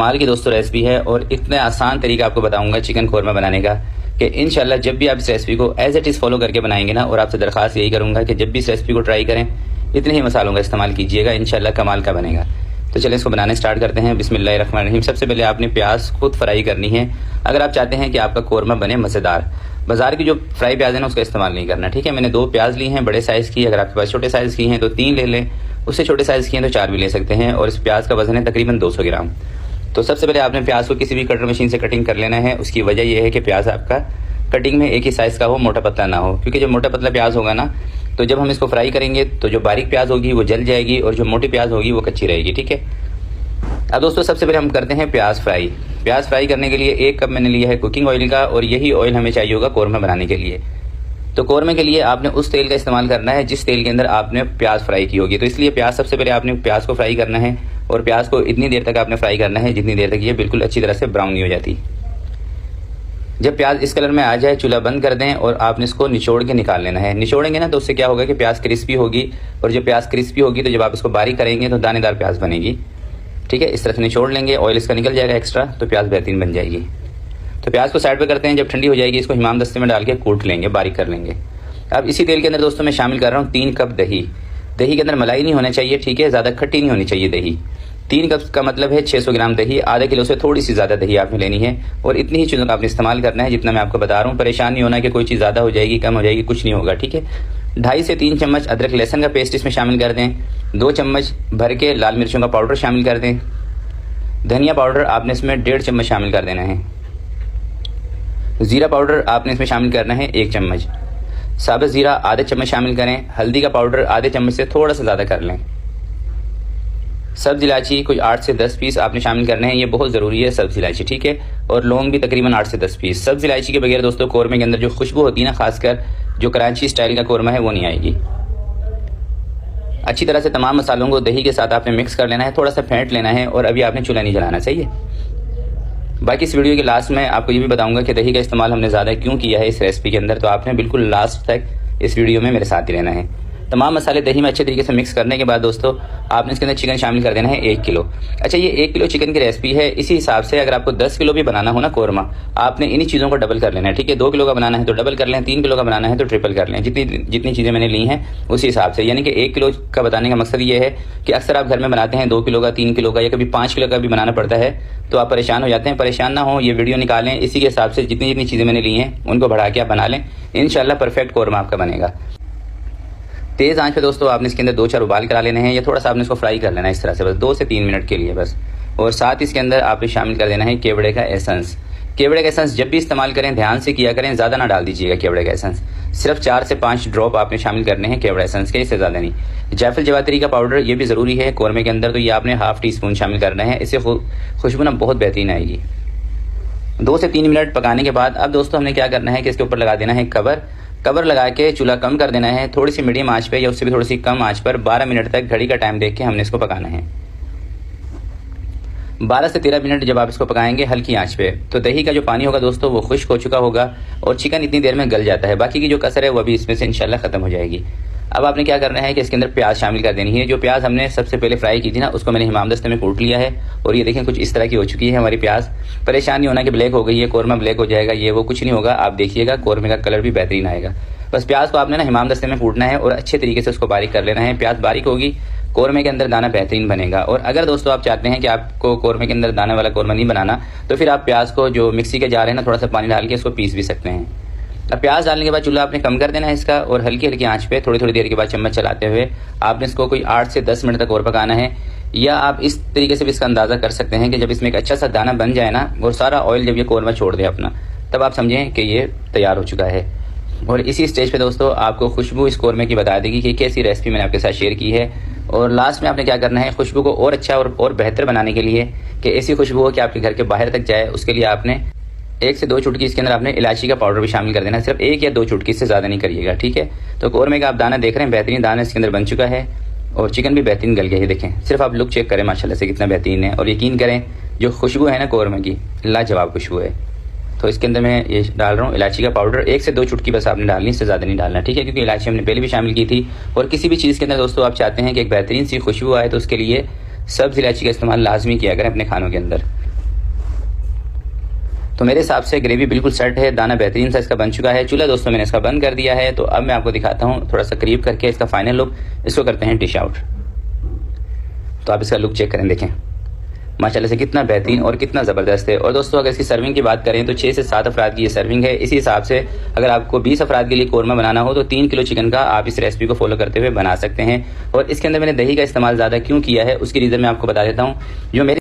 कमाल की दोस्तों रेसिपी है और इतना आसान तरीका आपको बताऊंगा चिकन कौरमा बनाने का कि इंशाल्लाह जब भी आप इस रेसिपी को एज इट इज़ फॉलो करके बनाएंगे ना, और आपसे दरख्वास्त यही करूंगा कि जब भी इस रेसिपी को ट्राई करें इतने ही मसालों का इस्तेमाल कीजिएगा, इंशाल्लाह कमाल का बनेगा। तो चलिए इसको बनाने स्टार्ट करते हैं। बिस्मिल्लाहिर्रहमानिर्रहीम। सबसे पहले आपने प्याज खुद फ्राई करनी है। अगर आप चाहते हैं कि आपका कौरमा बने मज़ेदार, बाजार की जो फ्राई प्याज है ना उसका इस्तेमाल नहीं करना, ठीक है। मैंने 2 प्याज ली हैं बड़े साइज़ की। अगर आपके पास छोटे साइज़ की हैं तो 3 ले लें, उससे छोटे साइज़ की हैं तो 4 भी ले सकते हैं। और इस प्याज का वजन है तकरीबन 200 ग्राम। तो सबसे पहले आपने प्याज को किसी भी कटर मशीन से कटिंग कर लेना है। उसकी वजह यह है कि प्याज आपका कटिंग में एक ही साइज़ का हो, मोटा पतला ना हो, क्योंकि जब मोटा पतला प्याज होगा ना तो जब हम इसको फ्राई करेंगे तो जो बारीक प्याज होगी वो जल जाएगी और जो मोटी प्याज होगी वो कच्ची रहेगी, ठीक है। अब दोस्तों सबसे पहले हम करते हैं प्याज फ्राई। प्याज फ्राई करने के लिए 1 कप मैंने लिया है कुकिंग ऑयल का, और यही ऑयल हमें चाहिए होगा कौरमा बनाने के लिए। तो कौरमे के लिए आपने उस तेल का इस्तेमाल करना है जिस तेल के अंदर आपने प्याज फ्राई की होगी। तो इसलिए प्याज सबसे पहले आपने प्याज को फ्राई करना है, और प्याज को इतनी देर तक आपने फ्राई करना है जितनी देर तक ये बिल्कुल अच्छी तरह से ब्राउन नहीं हो जाती। जब प्याज इस कलर में आ जाए चूल्हा बंद कर दें और आपने इसको निचोड़ के निकाल लेना है। निचोड़ेंगे ना तो उससे क्या होगा कि प्याज क्रिस्पी होगी, और जब प्याज क्रिस्पी होगी तो जब आप इसको बारीक करेंगे तो दानेदार प्याज बनेगी, ठीक है। इस तरह से निचोड़ लेंगे, ऑयल इसका निकल जाएगा एक्स्ट्रा, तो प्याज बेहतरीन बन जाएगी। तो प्याज को साइड पे करते हैं। जब ठंडी हो जाएगी इसको हिमाम दस्ते में डाल के कूट लेंगे, बारीक कर लेंगे। अब इसी तेल के अंदर दोस्तों मैं शामिल कर रहा हूँ 3 कप दही। दही के अंदर मलाई नहीं होना चाहिए, ठीक है, ज़्यादा खट्टी नहीं होनी चाहिए दही। 3 कप का मतलब है 600 ग्राम दही। आधा किलो से थोड़ी सी ज़्यादा दही आपने लेनी है, और इतनी ही चीज़ों का आपने इस्तेमाल करना है जितना मैं आपको बता रहा हूँ। परेशान नहीं होना कि कोई चीज़ ज़्यादा हो जाएगी, कम हो जाएगी, कुछ नहीं होगा, ठीक है। 2.5 से 3 चम्मच अदरक लहसुन का पेस्ट इसमें शामिल कर दें। 2 चम्मच भर के लाल मिर्चों का पाउडर शामिल कर दें। धनिया पाउडर आपने इसमें 1.5 चम्मच शामिल कर देना है। ज़ीरा पाउडर आपने इसमें शामिल करना है 1 चम्मच। साबुत ज़ीरा आधे चम्मच शामिल करें। हल्दी का पाउडर आधे चम्मच से थोड़ा सा ज़्यादा कर लें। सब्ज़ इलायची कुछ 8 से 10 पीस आपने शामिल करने हैं, ये बहुत ज़रूरी है सब्ज़ इलायची, ठीक है। और लौंग भी तकरीबन 8 से 10 पीस। सब्ज़ इलायची के बगैर दोस्तों कौरमे के अंदर जो खुशबू होती है ना, खासकर जो कराची स्टाइल का कौरमा है वो नहीं आएगी। अच्छी तरह से तमाम मसालों को दही के साथ आपने मिक्स कर लेना है, थोड़ा सा फेंट लेना है, और अभी आपने चूल्हा नहीं जलाना, सही है। बाकी इस वीडियो के लास्ट में आपको ये भी बताऊंगा कि दही का इस्तेमाल हमने ज़्यादा क्यों किया है इस रेसिपी के अंदर, तो आपने बिल्कुल लास्ट तक इस वीडियो में मेरे साथ ही रहना है। तमाम मसाले दही में अच्छे तरीके से मिक्स करने के बाद दोस्तों आपने इसके अंदर चिकन शामिल कर देना है 1 किलो। अच्छा, ये 1 किलो चिकन की रेसिपी है, इसी हिसाब से अगर आपको 10 किलो भी बनाना हो ना कौरमा, आपने इन्हीं चीज़ों को डबल कर लेना है, ठीक है। 2 किलो का बनाना है तो डबल कर लें, 3 किलो का बनाना है तो ट्रिपल कर लें। जितनी चीज़ें मैंने ली हैं उसी हिसाब से, यानी कि 1 किलो का बताने का मकसद ये है कि अक्सर आप घर में बनाते हैं 2 किलो का, 3 किलो का, या कभी 5 किलो का भी बनाना पड़ता है, तो आप परेशान हो जाते हैं। परेशान ना हो, ये वीडियो निकालें, इसी के हिसाब से जितनी चीज़ें मैंने ली हैं उनको बढ़ा के आप बना लें, इंशाल्लाह परफेक्ट कौरमा आपका बनेगा। तेज़ आंच पे दोस्तों आपने इसके अंदर 2-4 उबाल करा लेने हैं, या थोड़ा सा आपने इसको फ्राई कर लेना है इस तरह से, बस 2 से 3 मिनट के लिए बस। और साथ इसके अंदर आपने शामिल कर देना है केवड़े का एसेंस। केवड़े का एसेंस जब भी इस्तेमाल करें ध्यान से किया करें, ज़्यादा ना डाल दीजिएगा केवड़े का एसेंस। सिर्फ 4 से 5 ड्रॉप आपने शामिल करने हैं केवड़ा एसेंस के, इससे ज़्यादा नहीं। जायफल जवातरी का पाउडर ये भी ज़रूरी है कौरमे के अंदर, तो ये आपने ½ टीस्पून शामिल करना है, इससे खुशबू ना बहुत बेहतरीन आएगी। 2 से 3 मिनट पकाने के बाद अब दोस्तों हमने क्या करना है कि इसके ऊपर लगा देना है कवर लगा के चूल्हा कम कर देना है। थोड़ी सी मीडियम आंच पे या उससे भी थोड़ी सी कम आंच पर 12 मिनट तक घड़ी का टाइम देख के हमने इसको पकाना है। 12 से 13 मिनट जब आप इसको पकाएंगे हल्की आंच पे, तो दही का जो पानी होगा दोस्तों वो खुश्क हो चुका होगा और चिकन इतनी देर में गल जाता है। बाकी की जो कसर है वो भी इसमें से इंशाल्लाह ख़त्म हो जाएगी। अब आपने क्या करना है कि इसके अंदर प्याज शामिल कर देनी है। जो प्याज हमने सबसे पहले फ्राई की थी ना, उसको मैंने हिमाम दस्ते में कूट लिया है, और ये देखें कुछ इस तरह की हो चुकी है हमारी प्याज। परेशान नहीं होना कि ब्लैक हो गई है, कौरमा ब्लैक हो जाएगा, ये वो कुछ नहीं होगा। आप देखिएगा कौरमे का कलर भी बेहतरीन आएगा। बस प्याज को आपने ना हिमाम दस्ते में कूटना है और अच्छे तरीके से उसको बारीक कर लेना है। प्याज बारीक होगी, कौरमे के अंदर दाना बेहतरीन बनेगा। और अगर दोस्तों आप चाहते हैं कि आपको कौरमे के अंदर दाने वाला कौरमा नहीं बनाना, तो फिर आप प्याज को जो मिक्सी के जार है ना, थोड़ा सा पानी डाल के इसको पीस भी सकते हैं। अब प्याज डालने के बाद चूल्हा आपने कम कर देना है इसका, और हल्की हल्की आंच पे थोड़ी देर के बाद चम्मच चलाते हुए आपने इसको कोई 8 से 10 मिनट तक और पकाना है। या आप इस तरीके से भी इसका अंदाज़ा कर सकते हैं कि जब इसमें एक अच्छा सा दाना बन जाए ना, और सारा ऑयल जब ये कौरमा छोड़ दे अपना, तब आप समझें कि ये तैयार हो चुका है। और इसी स्टेज पे दोस्तों आपको खुशबू इस कौरमे की बता देगी कि कैसी रेसिपी मैंने आपके साथ शेयर की है। और लास्ट में आपने क्या करना है, खुशबू को और अच्छा और बेहतर बनाने के लिए कि ऐसी खुशबू हो कि आपके घर के बाहर तक जाए, उसके लिए आपने 1 से 2 चुटकी इसके अंदर आपने इलायची का पाउडर भी शामिल कर देना है। सिर्फ 1 या 2 चुटकी से ज़्यादा नहीं करिएगा, ठीक है। तो कौरमे का आप दाना देख रहे हैं, बेहतरीन दाना इसके अंदर बन चुका है, और चिकन भी बेहतरीन गल गया है। देखें, सिर्फ आप लुक चेक करें माशाल्लाह से कितना बेहतरीन है। और यकीन करें जो खुशबू है ना कौरमे की, लाजवाब खुशबू है। तो इसके अंदर मैं ये डाल रहा हूँ इलायची का पाउडर। 1 से 2 चुटकी बस आपने डालनी, इससे ज़्यादा नहीं डालना, ठीक है, क्योंकि इलायची हमने पहले भी शामिल की थी। और किसी भी चीज़ के अंदर दोस्तों आप चाहते हैं कि एक बेहतरीन सी खुशबू आए, तो उसके लिए सब्ज़ इलायची का इस्तेमाल लाजमी किया करें अपने खानों के अंदर। तो मेरे हिसाब से ग्रेवी बिल्कुल सेट है, दाना बेहतरीन सा इसका बन चुका है। चूल्हा दोस्तों मैंने इसका बंद कर दिया है। तो अब मैं आपको दिखाता हूँ थोड़ा सा करीब करके इसका फाइनल लुक। इसको करते हैं डिश आउट। तो आप इसका लुक चेक करें, देखें माशाल्लाह से कितना बेहतरीन और कितना ज़बरदस्त है। और दोस्तों अगर इसकी सर्विंग की बात करें तो 6 से 7 अफराद की ये सर्विंग है। इसी हिसाब से अगर आपको 20 अफराद के लिए कौरमा बनाना हो तो 3 किलो चिकन का आप इस रेसिपी को फॉलो करते हुए बना सकते हैं। और इसके अंदर मैंने दही का इस्तेमाल ज़्यादा क्यों किया है उसकी रीज़न मैं आपको बता देता हूँ। जो मेरे